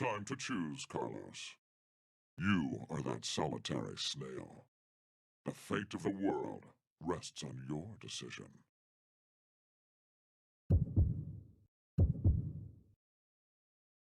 Time to choose, Carlos. You are that solitary snail. The fate of the world rests on your decision.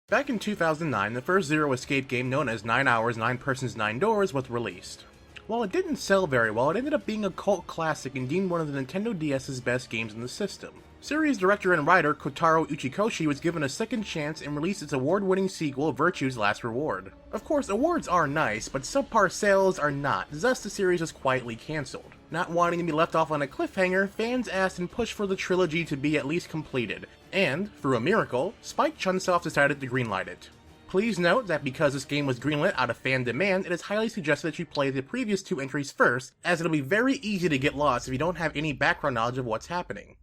Back in 2009, the first Zero Escape game known as 9 Hours, 9 Persons, 9 Doors was released. While it didn't sell very well, it ended up being a cult classic and deemed one of the Nintendo DS's best games in the system. Series director and writer Kotaro Uchikoshi was given a second chance and released its award-winning sequel, Virtue's Last Reward. Of course, awards are nice, but subpar sales are not, thus the series was quietly cancelled. Not wanting to be left off on a cliffhanger, fans asked and pushed for the trilogy to be at least completed, and, through a miracle, Spike Chunsoft decided to greenlight it. Please note that because this game was greenlit out of fan demand, it is highly suggested that you play the previous two entries first, as it'll be very easy to get lost if you don't have any background knowledge of what's happening.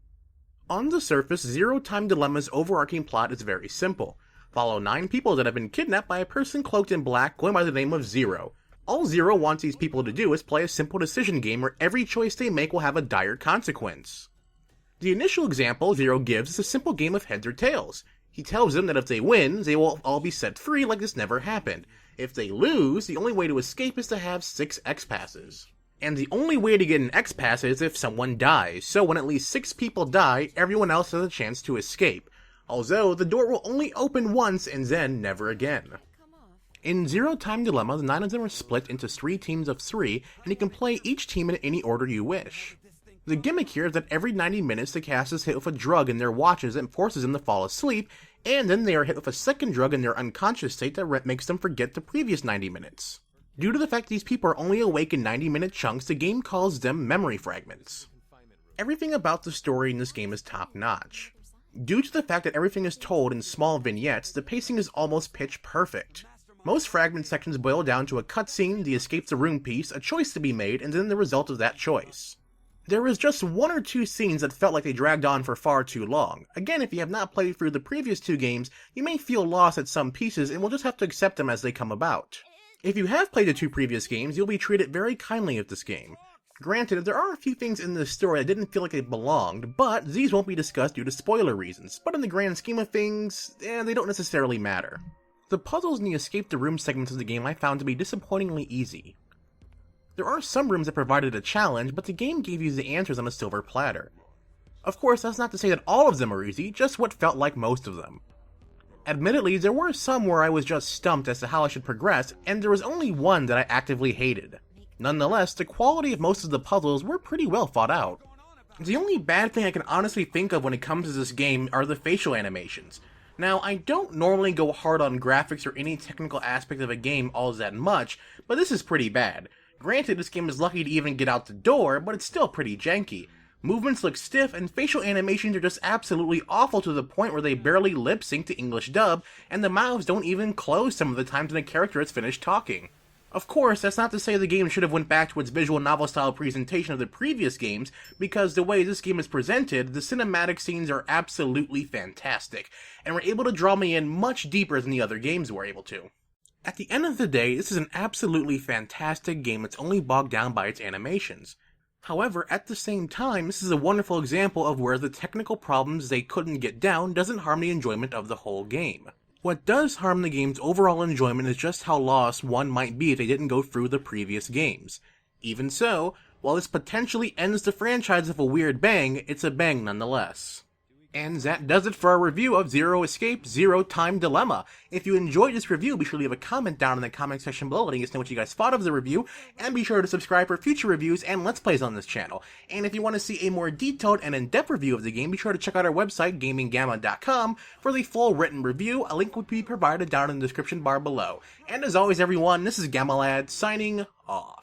On the surface, Zero Time Dilemma's overarching plot is very simple. Follow 9 people that have been kidnapped by a person cloaked in black going by the name of Zero. All Zero wants these people to do is play a simple decision game where every choice they make will have a dire consequence. The initial example Zero gives is a simple game of heads or tails. He tells them that if they win, they will all be set free like this never happened. If they lose, the only way to escape is to have 6 X-Passes. And the only way to get an X-Pass is if someone dies, so when at least 6 people die, everyone else has a chance to escape. Although, the door will only open once and then never again. In Zero Time Dilemma, the 9 of them are split into 3 teams of 3, and you can play each team in any order you wish. The gimmick here is that every 90 minutes the cast is hit with a drug in their watches that forces them to fall asleep, and then they are hit with a second drug in their unconscious state that makes them forget the previous 90 minutes. Due to the fact these people are only awake in 90-minute chunks, the game calls them memory fragments. Everything about the story in this game is top-notch. Due to the fact that everything is told in small vignettes, the pacing is almost pitch perfect. Most fragment sections boil down to a cutscene, the escape the room piece, a choice to be made, and then the result of that choice. There was just 1 or 2 scenes that felt like they dragged on for far too long. Again, if you have not played through the previous 2 games, you may feel lost at some pieces and will just have to accept them as they come about. If you have played the 2 previous games, you'll be treated very kindly with this game. Granted, there are a few things in this story that didn't feel like they belonged, but these won't be discussed due to spoiler reasons, but in the grand scheme of things, they don't necessarily matter. The puzzles in the escape the room segments of the game I found to be disappointingly easy. There are some rooms that provided a challenge, but the game gave you the answers on a silver platter. Of course, that's not to say that all of them are easy, just what felt like most of them. Admittedly, there were some where I was just stumped as to how I should progress, and there was only one that I actively hated. Nonetheless, the quality of most of the puzzles were pretty well thought out. The only bad thing I can honestly think of when it comes to this game are the facial animations. Now, I don't normally go hard on graphics or any technical aspect of a game all that much, but this is pretty bad. Granted, this game is lucky to even get out the door, but it's still pretty janky. Movements look stiff, and facial animations are just absolutely awful to the point where they barely lip-sync to English dub, and the mouths don't even close some of the times when a character has finished talking. Of course, that's not to say the game should have went back to its visual novel-style presentation of the previous games, because the way this game is presented, the cinematic scenes are absolutely fantastic, and were able to draw me in much deeper than the other games were able to. At the end of the day, this is an absolutely fantastic game that's only bogged down by its animations. However, at the same time, this is a wonderful example of where the technical problems they couldn't get down doesn't harm the enjoyment of the whole game. What does harm the game's overall enjoyment is just how lost one might be if they didn't go through the previous games. Even so, while this potentially ends the franchise with a weird bang, it's a bang nonetheless. And that does it for our review of Zero Escape, Zero Time Dilemma. If you enjoyed this review, be sure to leave a comment down in the comment section below letting us know what you guys thought of the review, and be sure to subscribe for future reviews and Let's Plays on this channel. And if you want to see a more detailed and in-depth review of the game, be sure to check out our website, gaminggamma.com, for the full written review. A link will be provided down in the description bar below. And as always everyone, this is GammaLad, signing off.